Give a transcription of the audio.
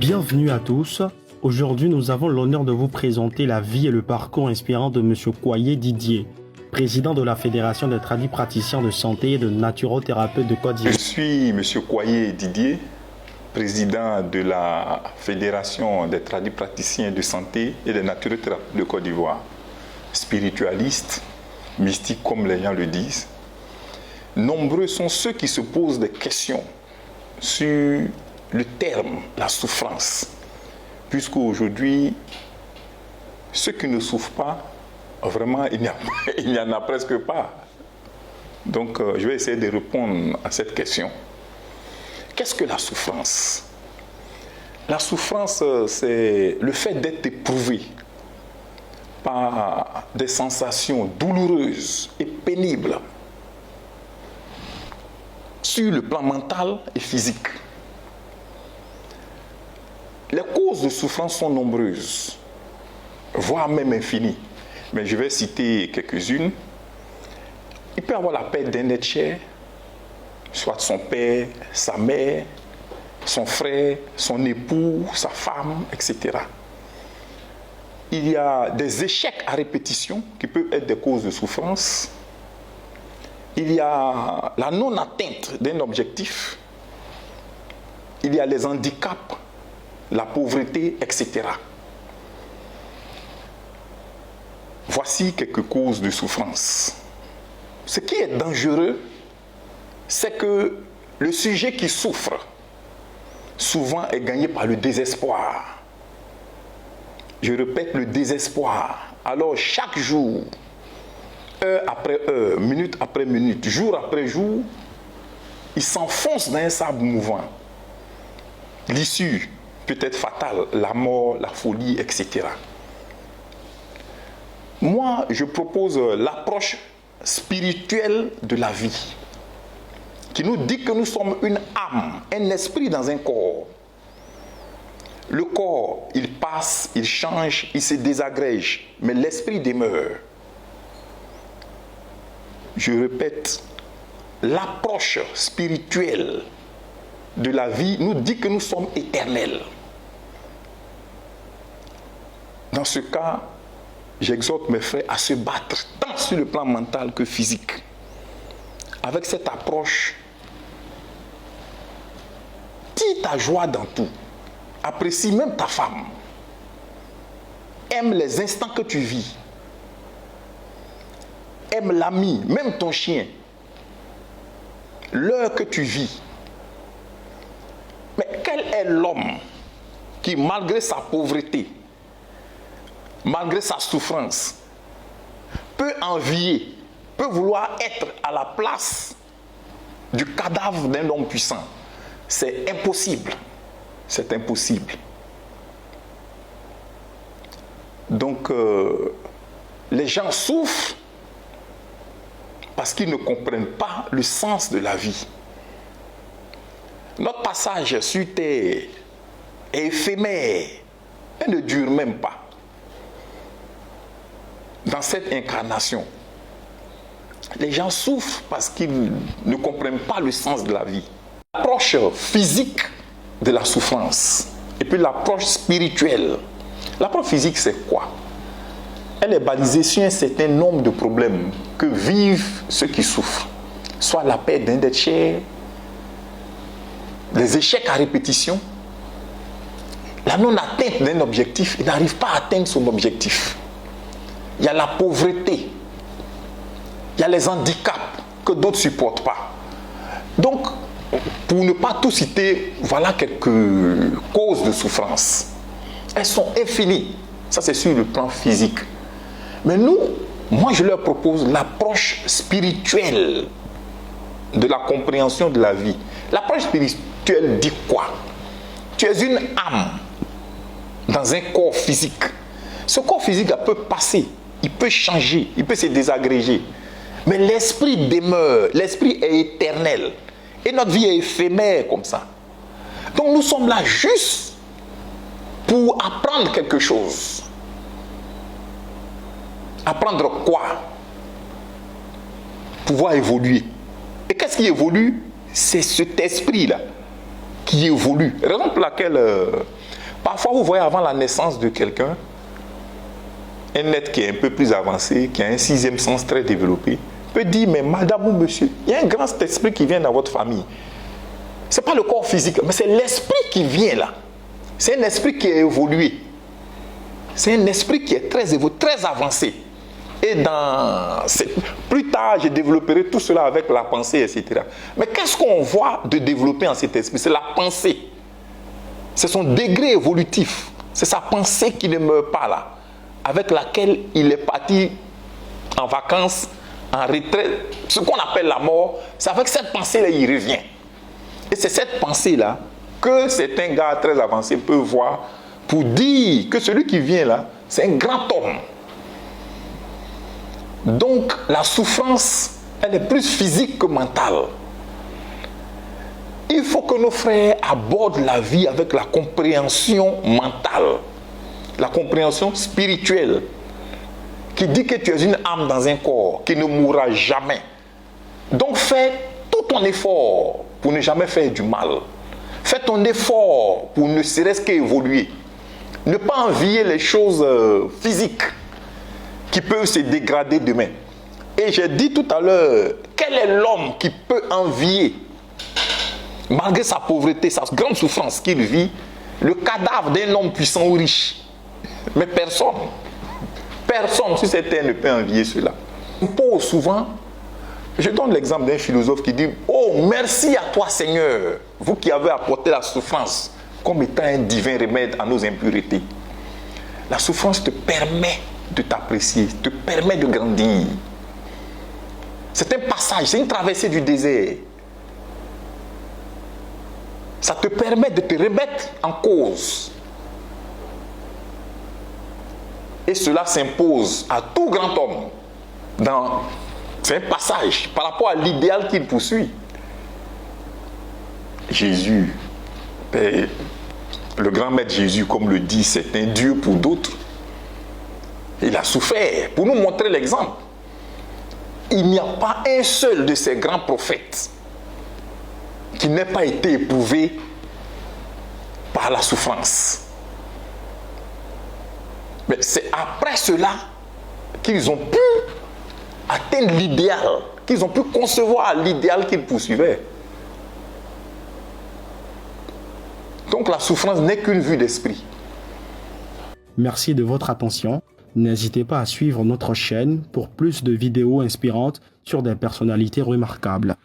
Bienvenue à tous. Aujourd'hui, nous avons l'honneur de vous présenter la vie et le parcours inspirant de M. Koyé Didier, président de la Fédération des tradipraticiens de santé et de naturothérapeutes de Côte d'Ivoire. Je suis M. Koyé Didier, président de la Fédération des tradipraticiens de santé et des naturothérapeutes de Côte d'Ivoire. Spiritualiste, mystique comme les gens le disent. Nombreux sont ceux qui se posent des questions sur le terme, la souffrance. Puisqu'aujourd'hui, ceux qui ne souffrent pas, vraiment, il n'y en a presque pas. Donc, je vais essayer de répondre à cette question. Qu'est-ce que la souffrance? La souffrance, c'est le fait d'être éprouvé par des sensations douloureuses et pénibles sur le plan mental et physique. Les causes de souffrance sont nombreuses, voire même infinies. Mais je vais citer quelques-unes. Il peut y avoir la perte d'un être cher, soit son père, sa mère, son frère, son époux, sa femme, etc. Il y a des échecs à répétition qui peuvent être des causes de souffrance. Il y a la non-atteinte d'un objectif. Il y a les handicaps, la pauvreté, etc. Voici quelques causes de souffrance. Ce qui est dangereux, c'est que le sujet qui souffre, souvent est gagné par le désespoir. Je répète, le désespoir. Alors chaque jour, heure après heure, minute après minute, jour après jour, il s'enfonce dans un sable mouvant. L'issue peut être fatale, la mort, la folie, etc. Moi, je propose l'approche spirituelle de la vie, qui nous dit que nous sommes une âme, un esprit dans un corps. Le corps, il passe, il change, il se désagrège, mais l'esprit demeure. Je répète, l'approche spirituelle de la vie nous dit que nous sommes éternels. Dans ce cas, j'exhorte mes frères à se battre, tant sur le plan mental que physique. Avec cette approche, tire ta joie dans tout. Apprécie même ta femme. Aime les instants que tu vis. Aime l'ami, même ton chien. L'heure que tu vis. Mais quel est l'homme qui, malgré sa pauvreté, malgré sa souffrance, peut envier, peut vouloir être à la place du cadavre d'un homme puissant? C'est impossible. C'est impossible. Donc, les gens souffrent parce qu'ils ne comprennent pas le sens de la vie. Notre passage sur terre est éphémère et ne dure même pas. Dans cette incarnation, les gens souffrent parce qu'ils ne comprennent pas le sens de la vie. L'approche physique de la souffrance et puis l'approche spirituelle. L'approche physique, c'est quoi? Elle est balisée sur un certain nombre de problèmes que vivent ceux qui souffrent. Soit la perte d'un être cher, les échecs à répétition, la non-atteinte d'un objectif, il n'arrive pas à atteindre son objectif. Il y a la pauvreté, il y a les handicaps que d'autres ne supportent pas. Donc, pour ne pas tout citer, voilà quelques causes de souffrance. Elles sont infinies. Ça, c'est sur le plan physique. Mais nous, moi, je leur propose l'approche spirituelle de la compréhension de la vie. L'approche spirituelle dit quoi? Tu es une âme dans un corps physique. Ce corps physique peut passer, il peut changer, il peut se désagréger. Mais l'esprit demeure, l'esprit est éternel. Et notre vie est éphémère comme ça. Donc nous sommes là juste pour apprendre quelque chose. Apprendre quoi? Pouvoir évoluer. Et qu'est-ce qui évolue? C'est cet esprit-là qui évolue. Raison pour laquelle Parfois, vous voyez avant la naissance de quelqu'un, un être qui est un peu plus avancé, qui a un sixième sens très développé, peut dire, mais madame ou monsieur, il y a un grand esprit qui vient dans votre famille. Ce n'est pas le corps physique, mais c'est l'esprit qui vient là. C'est un esprit qui est évolué. C'est un esprit qui est très évolué, très avancé. Et plus tard, je développerai tout cela avec la pensée, etc. Mais qu'est-ce qu'on voit de développer en cet esprit? C'est la pensée. C'est son degré évolutif. C'est sa pensée qui ne meurt pas là, avec laquelle il est parti en vacances, en retraite. Ce qu'on appelle la mort, c'est avec cette pensée-là qu'il revient. Et c'est cette pensée-là que certains gars très avancés peuvent voir pour dire que celui qui vient là, c'est un grand homme. Donc, la souffrance, elle est plus physique que mentale. Il faut que nos frères abordent la vie avec la compréhension mentale, la compréhension spirituelle, qui dit que tu es une âme dans un corps qui ne mourra jamais. Donc, fais tout ton effort pour ne jamais faire du mal. Fais ton effort pour ne serait-ce qu'évoluer. Ne pas envier les choses physiques qui peuvent se dégrader demain. Et j'ai dit tout à l'heure, quel est l'homme qui peut envier, malgré sa pauvreté, sa grande souffrance qu'il vit, le cadavre d'un homme puissant ou riche? Mais personne. Personne sur cette terre ne peut envier cela. On pose souvent, je donne l'exemple d'un philosophe qui dit, oh, merci à toi Seigneur, vous qui avez apporté la souffrance comme étant un divin remède à nos impuretés. La souffrance te permet de t'apprécier, te permet de grandir. C'est un passage, c'est une traversée du désert. Ça te permet de te remettre en cause. Et cela s'impose à tout grand homme. C'est un passage par rapport à l'idéal qu'il poursuit. Jésus, le grand maître Jésus, comme le dit, c'est un Dieu pour d'autres. Il a souffert pour nous montrer l'exemple. Il n'y a pas un seul de ces grands prophètes qui n'ait pas été éprouvé par la souffrance. Mais c'est après cela qu'ils ont pu atteindre l'idéal, qu'ils ont pu concevoir l'idéal qu'ils poursuivaient. Donc la souffrance n'est qu'une vue d'esprit. Merci de votre attention. N'hésitez pas à suivre notre chaîne pour plus de vidéos inspirantes sur des personnalités remarquables.